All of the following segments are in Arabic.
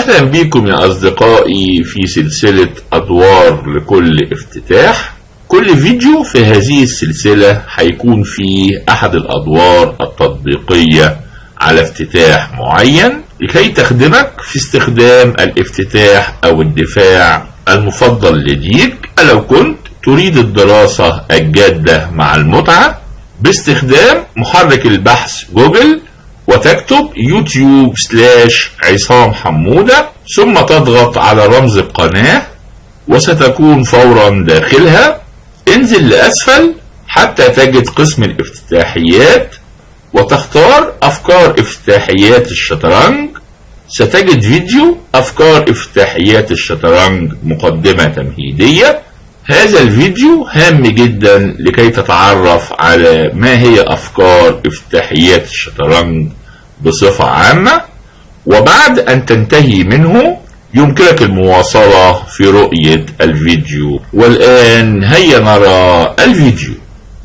أهلا بكم يا أصدقائي في سلسلة أدوار لكل افتتاح. كل فيديو في هذه السلسلة هيكون فيه أحد الأدوار التطبيقية على افتتاح معين لكي تخدمك في استخدام الافتتاح أو الدفاع المفضل لديك لو كنت تريد الدراسة الجادة مع المتعة باستخدام محرك البحث جوجل، وتكتب يوتيوب /عصام حمودة ثم تضغط على رمز القناة وستكون فورا داخلها. انزل لأسفل حتى تجد قسم الافتتاحيات وتختار أفكار افتتاحيات الشطرنج. ستجد فيديو أفكار افتتاحيات الشطرنج مقدمة تمهيدية. هذا الفيديو هام جدا لكي تتعرف على ما هي أفكار افتتاحيات الشطرنج بصفة عامة، وبعد أن تنتهي منه يمكنك المواصلة في رؤية الفيديو. والآن هيا نرى الفيديو.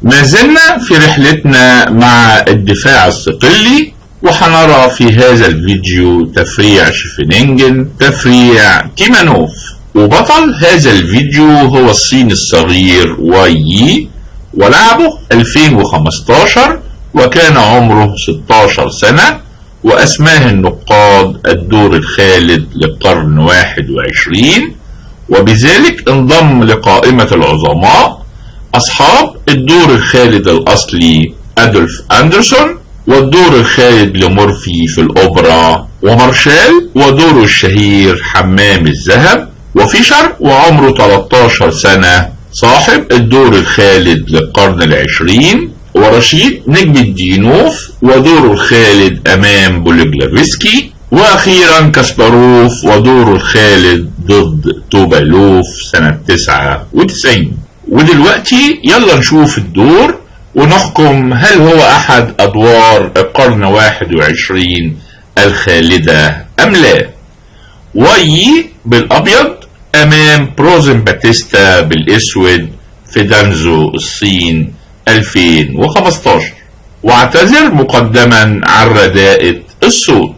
ما زلنا في رحلتنا مع الدفاع الصقلي، وحنرى في هذا الفيديو تفريع شفينينجن، تفريع تيمانوف، وبطل هذا الفيديو هو الصيني الصغير واي يي، ولعبه 2015 وكان عمره 16 سنة، وأسماه النقاد الدور الخالد للقرن 21، وبذلك انضم لقائمة العظماء أصحاب الدور الخالد الأصلي أدولف أندرسون، والدور الخالد لمورفي في الأوبرا، ومارشال، ودوره الشهير حمام الذهب، وفيشر وعمره 13 سنة صاحب الدور الخالد للقرن العشرين، ورشيد نجم الدينوف ودوره الخالد أمام بوليجلافسكي، وأخيرا كاسباروف ودوره الخالد ضد توبالوف سنة 99. ودلوقتي يلا نشوف الدور ونحكم هل هو أحد أدوار القرن 21 الخالدة أم لا. واي بالأبيض أمام بروزن باتيستا بالأسود في دانزو الصين 2015. واعتذر مقدما عن رداءة الصوت.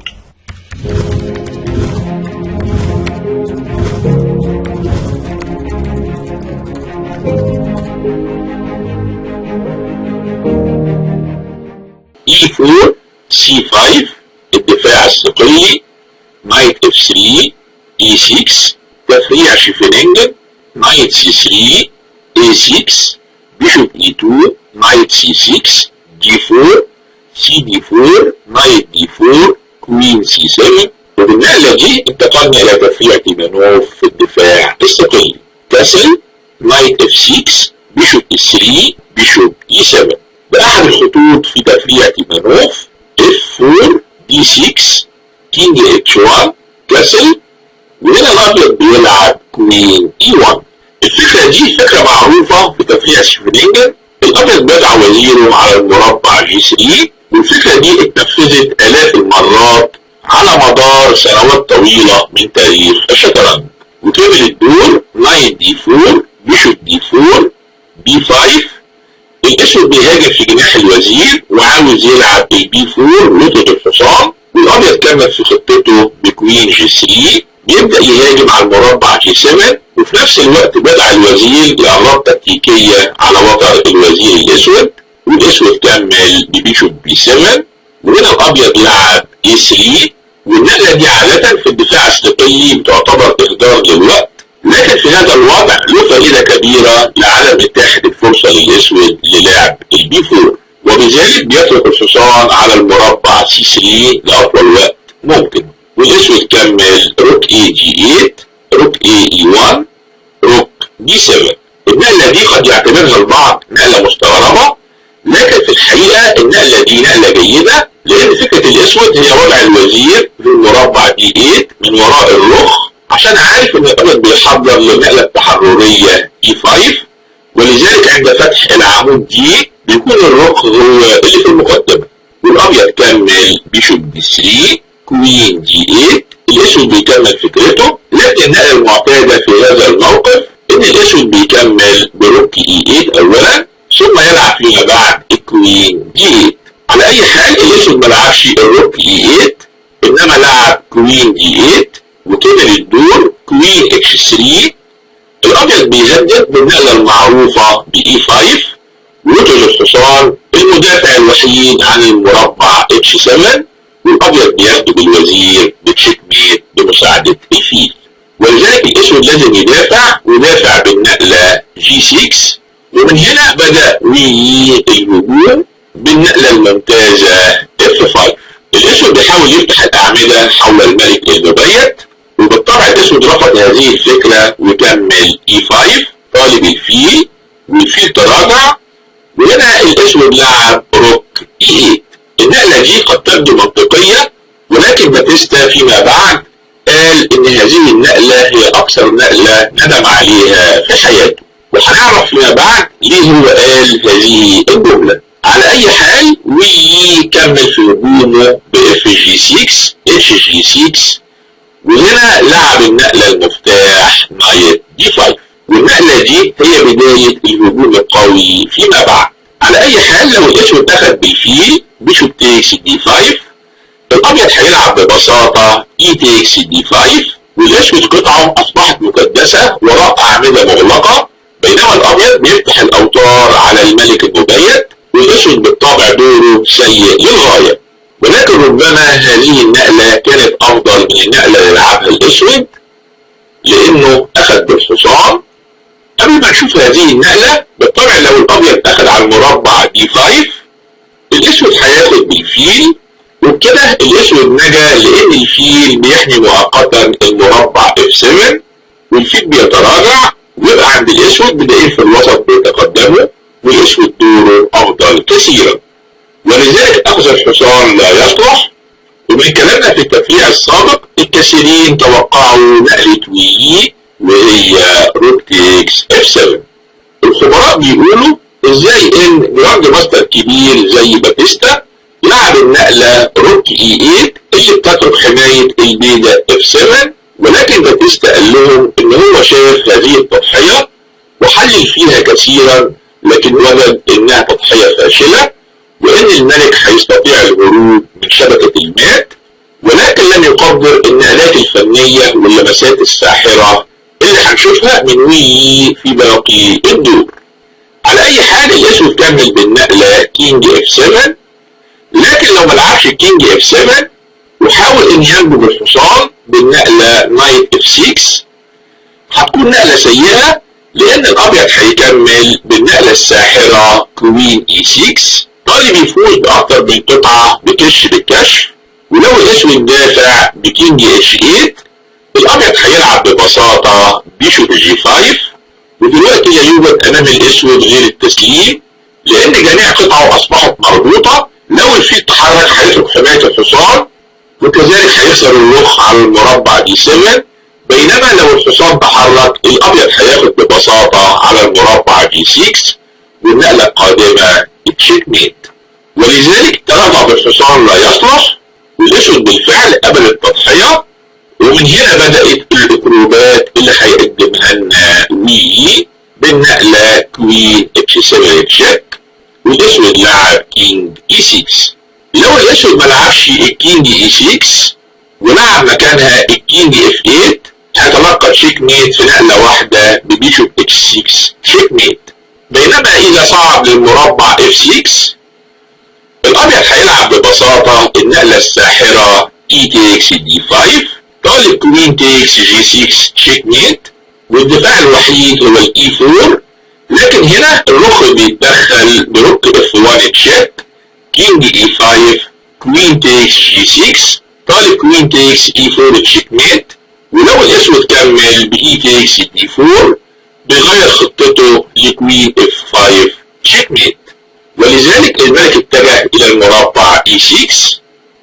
E4 C5 الدفاع الصقلي، نايت F3 E6 تفريع شفينينجن، نايت C3 A6 بيشوب E2 نايت C6 G4 CD4 نايت D4 كوين C7. وبالنقلة دي انتقلنا إلى تفريع تيمانوف في الدفاع الصقلي، كاسل نايت F6 بيشوب E3 بيشوب E7. بأحد الخطوط في تفريع تيمانوف F4 D6 كينج H1 كاسل، وهنا الأبيض بيلعب كوين E1. الفكرة دي فكرة معروفة في تفريع شفينينجن. الأبيض بدع وزيره على المربع G3، والفكرة دي اتنفذت آلاف المرات على مدار سنوات طويلة من تاريخ الشطرنج. وكمل الدور نايت D4 بيشوب D4 B5. الاسود بيهاجم في جناح الوزير وعاوز يلعب البي 4 ويطرد الحصان، والابيض كمل في خطته بكوين G3 بيبدا يهاجم على المربع G7، وفي نفس الوقت بدأ الوزير لاغراض تكتيكيه على وتر الوزير الاسود، والاسود كمل ببيشوب B7، وهنا الابيض لعب E3. والنقله دي عاده في الدفاع الصقلي بتعتبر اهدار للوقت، لكن في هذا الوضع له فائدة كبيرة لعدم إتاحة الفرصة للأسود للعب البي 4، وبذلك بيترك الحصان على المربع C3 لأطول وقت ممكن. والأسود كمل روك A G8 روك A E1 روك D7. النقلة دي قد يعتبرها البعض نقلة مستغربة، لكن في الحقيقة النقلة دي نقلة جيدة، لأن فكرة الأسود هي وضع الوزير في المربع D8 من وراء الرخ، عشان عارف ان الابيض بيحضر للنقله التحرريه E5، ولذلك عند فتح العمود دي بيكون الرخ هو اللي في المقدمه. والابيض كمل بيشوب D3 كوين D8. الاسود بيكمل فكرته، لكن النقله المعتاده في هذا الموقف ان الاسود بيكمل بروك E8 اولا ثم يلعب فيما بعد الكوين D8. على اي حال الاسود ما لعبش الروك E8 انما لعب كوين D8 3. الابيض بيهدد بالنقلة المعروفة ب E5 ويطرد الحصان المدافع الوحيد عن المربع H7، والابيض بياخده بالوزير بتشيك ميت بمساعدة الفيل. ولذلك الاسود لازم يدافع بالنقلة G6، ومن هنا بدأ الهجوم بالنقلة الممتازة F5. الاسود بيحاول يفتح الاعمدة حول الملك المبيت، وبالطبع الاسود رفض هذه الفكرة وكمل E5 طالب الفيل، والفيل تراجع، وهنا الاسود لعب روك E8. النقلة دي قد تبدو منطقية، ولكن باتيستا فيما بعد قال ان هذه النقلة هي اكثر نقلة ندم عليها في حياته، وهنعرف فيما بعد ليه هو قال هذه الجملة. على اي حال ويكمل في هجومه ب FG6 HG6، وهنا لعب النقلة المفتاح نايت D5، والنقلة دي هي بداية الهجوم القوي فيما بعد. على اي حال لو الاسود اخذ بالفيل بيشوب تيكس D5، الابيض هيلعب ببساطة E takes D5، والاسود قطعه اصبحت مكدسة وراء اعمدة مغلقة، بينما الابيض بيفتح الاوتار على الملك المبيت، والاسود بالطبع دوره سيء للغاية. ولكن ربما هذه النقلة كانت افضل من النقلة اللي لعبها الاسود، لانه اخذ بالحصان. قبل ما نشوف هذه النقلة، بالطبع لو الابيض اخذ على المربع D5 الاسود هياخد بالفيل، وبكده الاسود نجا لان الفيل بيحمي مؤقتا المربع F7، والفيل بيتراجع ويبقى عند الاسود بدائين في الوسط بيتقدموا، والاسود دوره افضل كثيرا، ولذلك اخذ الحصان لا يصلح. ومن كلامنا في التفريع السابق الكثيرين توقعوا نقلة وي وهي روك تيكس F7. الخبراء بيقولوا ازاي ان جراند ماستر كبير زي باتيستا لعب النقلة روك E8 اللي بتترك حماية البيدق F7، ولكن باتيستا قال لهم ان هو شاف هذه التضحية وحلل فيها كثيرا، لكن وجد انها تضحية فاشلة، وان الملك هيستطيع الهروب من شبكة المات، ولكن لم يقدر النقلات الفنية واللمسات الساحرة اللي هنشوفها من وي في باقي الدور. على اي حال الاسود كمل بالنقلة كينج F7، لكن لو ملعبش كينج F7 وحاول ان ينجو بالحصان بالنقلة نايت F6 هتكون نقلة سيئة، لان الابيض هيكمل بالنقلة الساحرة كوين E6 طالب يفوز باكتر من قطعة بكش بالكشف. ولو الاسود دافع بكينج H8 الابيض هيلعب ببساطة بيشوب G5، ودلوقتي لا يوجد امام الاسود غير التسليم، لان جميع قطعه اصبحت مربوطة. لو الفيل تحرك هيترك حماية الحصان، وكذلك هيخسر الرخ على المربع D7، بينما لو الحصان تحرك الابيض هياخد ببساطة على المربع G6، والنقلة القادمة تشيك ميت. ولذلك تراجع بالحصان لا يصلح، والاسود بالفعل قبل التضحية، ومن هنا بدأت الاكروبات اللي هيقدمها لنا وي بالنقلة كوين H7 تشيك، والاسود لعب كينج E6. لو الاسود ملعبش الكينج E6 ولعب مكانها الكينج F8 هيتلقى تشيك ميت في نقلة واحدة ببيشوب H6 تشيك ميت. بينما اذا صعد للمربع F6 الابيض هيلعب ببساطة النقلة الساحرة E takes D5 طالب كوين takes G6 تشيك ميت، والدفاع الوحيد هو E4، لكن هنا الرخ بيتدخل بروك F1 تشيك، كينج E5 كوين takes G6 طالب كوين takes E4 تشيك ميت. ولو الاسود كمل ب E takes D4 بيغير خطته لكوين F5 تشيك ميت، ولذلك الملك اتجه الى المربع E6،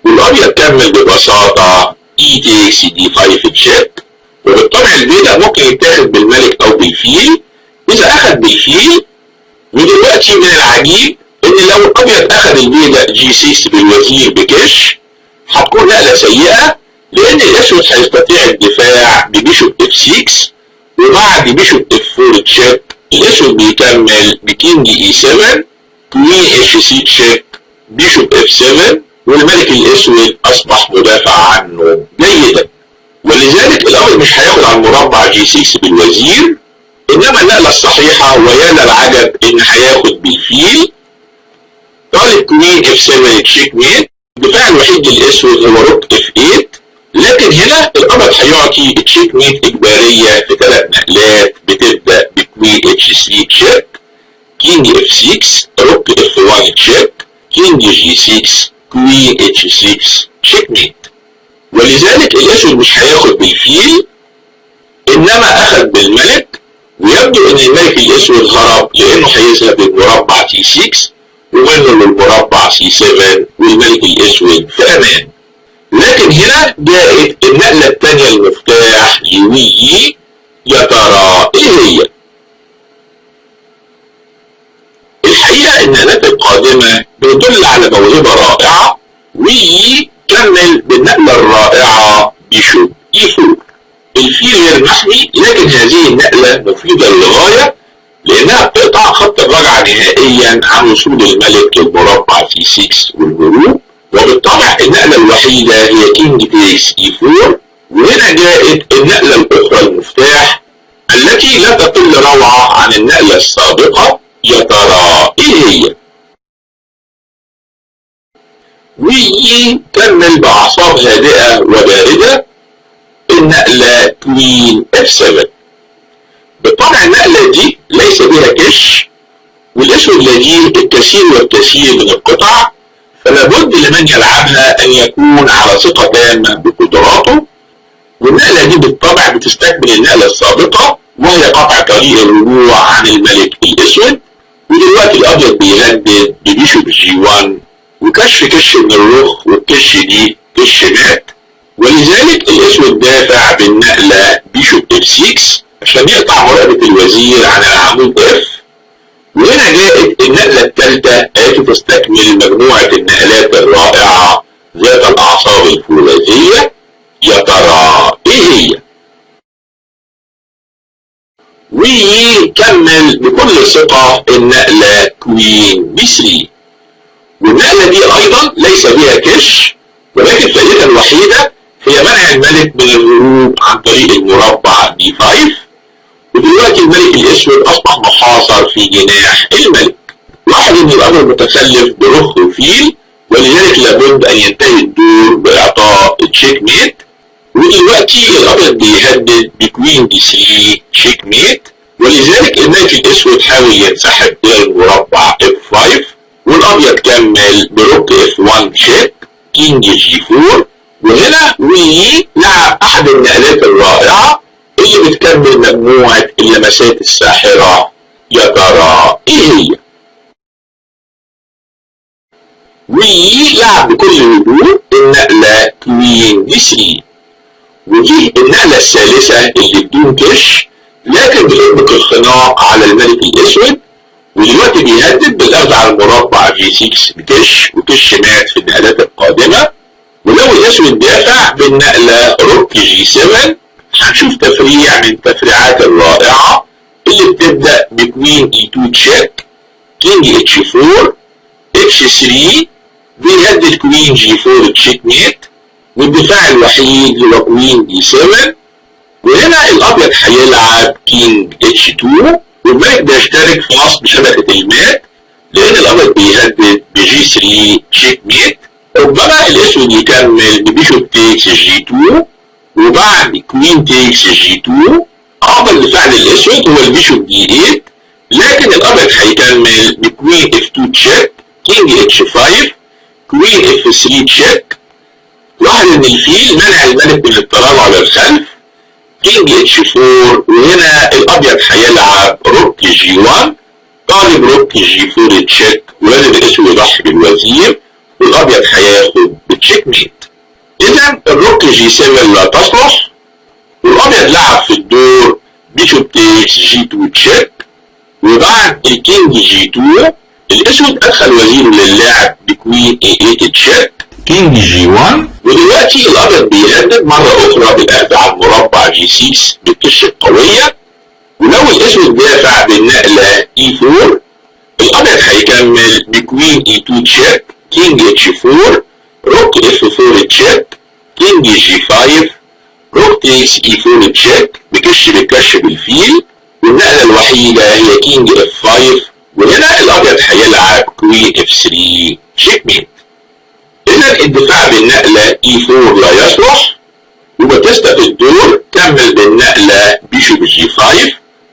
والابيض كمل ببساطة E takes D5 تشيك. وبالطبع البيدق ممكن يتاخد بالملك او بالفيل. اذا اخذ بالفيل، ودلوقتي من العجيب ان لو الابيض اخذ البيدق G6 بالوزير بكش هتكون نقلة سيئة، لان الاسود هيستطيع الدفاع ببيشوب F6، وبعد بيشوب F4 تشيك الاسود بيكمل بكينج E7 كوين H6 تشيك بيشوب F7، والملك الاسود اصبح مدافع عنه جيدا. ولذلك الأمر مش هياخد على المربع جي 6 بالوزير، إنما النقلة الصحيحة ويا للعجب إن هياخد بالفيل. طالب كوين اف 7 تشيك ميت، الدفاع الوحيد للأسود هو روك اف 8، لكن هنا الأمر هيعطي تشيك ميت إجبارية في 3 نقلات بتبدأ بكوين اتش 3 تشيك، كينج اف 6، روك اف 1 تشيك، كينج جي 6، كوين اتش 6 تشيك ميت. ولذلك الأسود مش هياخد بالفيل إنما أخذ بالملك، ويبدو إن الملك الأسود هرب لأنه هيذهب للمربع تي 6 ومنه للمربع سي 7 والملك الأسود في أمان. لكن هنا جاءت النقلة الثانية المفتاح لوي، يا ترى إيه هي؟ الحقيقة النقلات القادمة بتدل على موهبة رائعة. وي كمل بالنقلة الرائعة بيشوب اي 4. الفيل غير محمي، لكن هذه النقلة مفيدة للغاية لأنها بتقطع خط الرجعة نهائيا عن وصول الملك للمربع سي 6 والهروب. وبالطبع النقلة الوحيدة هي كينج تيكس اي 4. وهنا جاءت النقلة الأخرى المفتاح التي لا تقل روعة عن النقلة السابقة، يا ترى إيه هي؟ وي كمل بأعصاب هادئة وباردة النقلة كوين اف 7. بالطبع النقلة دي ليس بها كش، والأسود لديه الكثير والكثير من القطع، فلابد لمن يلعبها أن يكون على ثقة تامة بقدراته. والنقلة دي بالطبع بتستكمل النقلة السابقة وهي قطع طريق الرجوع عن الملك الأسود. ودلوقتي الأبيض بيهدد ببيشوب جي 1 وكشف كش من الرخ، والكش دي كش مات. ولذلك الأسود دافع بالنقلة بيشوب اف 6 عشان يقطع مراقبة الوزير عن العمود اف. وهنا جاءت النقلة الثالثة التي تستكمل مجموعة النقلات الرائعة ذات الأعصاب الفولاذية، يا ترى إيه هي؟ وي كمل بكل ثقة النقلة كوين بي 3. والنقلة دي أيضا ليس بها كش، ولكن فائدتها الوحيدة هي منع الملك من الهروب عن طريق المربع بي 5. ودلوقتي الملك الأسود أصبح محاصر في جناح الملك. لاحظ إن الأمر متسلف برخ وفيل، ولذلك لابد أن ينتهي الدور بإعطاء تشيك ميت. ودلوقتي الأبيض بيهدد بكوين دي 3 تشيك ميت، ولذلك الملك الأسود حاول ينسحب إلى المربع اف 5. والأبيض كمل بروك اف 1 تشيك، كينج جي 4. وهنا وي لعب أحد النقلات الرائعة اللي بتكمل مجموعة اللمسات الساحرة، يا ترى إيه هي؟ وي لعب بكل هدوء النقلة كوين دي 3. ودي النقلة الثالثة اللي بدون كش، لكن بتطبق الخناق على الملك الأسود. ودلوقتي بيهدد بالأخذ على المربع جي 6 بكش، وكش مات في النقلات القادمة. ولو الأسود دافع بالنقلة روك جي 7 هنشوف تفريع من التفريعات الرائعة اللي بتبدأ بكوين اي 2 تشيك، كينج اتش 4، اتش 3، بيهدد كوين جي 4 تشيك ميت. والدفاع الوحيد هو كوين دي 7. وهنا الأبيض هيلعب كينج اتش 2، والملك بيشترك في نصب شبكة المات لأن الأبيض بيهدد بجي 3 تشيك ميت. ربما الأسود يكمل ببيشوب تيكس جي 2، وبعد كوين تيكس جي 2 أفضل دفاع للأسود هو البيشوب دي 8. لكن الأبيض هيكمل بكوين اف 2 تشيك، كينج اتش 5، كوين اف 3 تشيك. لاحظ ان الفيل منع الملك من التراجع للخلف، كينج اتش 4. وهنا الابيض هيلعب روك جي 1، طالب روك جي 4 تشيك، ولازم الاسود يضحي بالوزير، والابيض هياخد بتشيك ميت. اذا الروك جي 7 لا تصلح، والابيض لعب في الدور بيشوب تيكس جي 2 تشيك. وبعد الكينج جي 2 الاسود ادخل وزيره للعب بكوين اي 8 تشيك، كينج جي 1. ودلوقتي الابيض بيهدد مرة اخرى بالاخذ على المربع جي 6 بالكش القوية. ولو الاسود دافع بالنقلة اي 4 الابيض هيكمل بكوين اي 2 تشيك، كينج اتش 4، روك اف 4 تشيك، كينج جي 5، روك تيكس E4 تشيك بكش بالكش بالفيل، والنقلة الوحيدة هي كينج F5، وهنا الأبيض هيلعب كوين F3 تشيك ميت. إذا الدفاع بالنقلة E4 لا يصلح، وباتيستا في الدور كمل بالنقلة بيشوب G5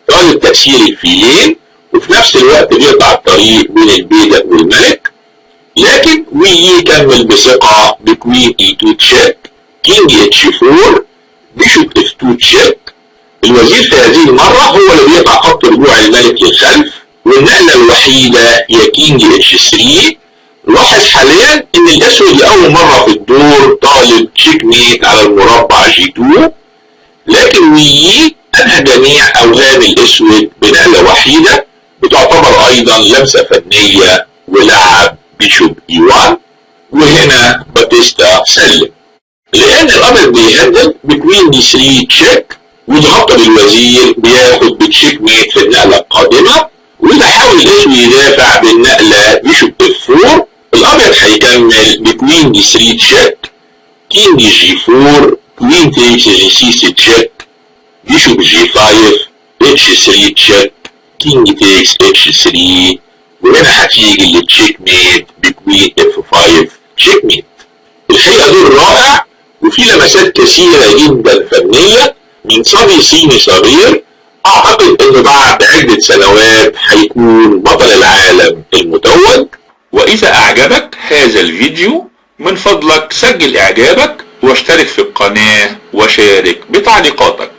طالب تكسير الفيلين، وفي نفس الوقت بيقطع الطريق بين البيدق والملك. لكن ويي كمل بثقة بكوين E2 تشيك، كينج H4، بيشوب F2 تشيك. الوزير في هذه المرة هو اللي بيقطع خط رجوع الملك للخلف، والنقلة الوحيدة هي كينج H3. لاحظ حاليا ان الاسود لاول مرة في الدور طالب تشيك ميت على المربع G2، لكن ويي انهى جميع اوهام الاسود بنقلة وحيدة بتعتبر ايضا لمسة فنية، ولعب بيشوب E1، وهنا باتيستا سلم. لان الابيض بيهدد بكوين D3 تشيك، وضغط بالوزير بياخد بتشيك ميت في النقلة القادمة، وإذا حاول الاسود يدافع بالنقلة بيشوب F4، الابيض هيكمل بكوين D3 تشيك، كينج G4، كوين تيكس G6 تشيك، بيشوب G5، H3 تشيك، كينج تيكس H3، وهنا هتيجي للتشيك ميت بكوين F5 تشيك ميت. الحقيقة دور رائع وفي لمسات كثيرة جدا فنية من صبي صيني صغير. اعتقد انه بعد عدة سنوات هيكون بطل العالم المتوج. واذا اعجبك هذا الفيديو من فضلك سجل اعجابك واشترك في القناة وشارك بتعليقاتك.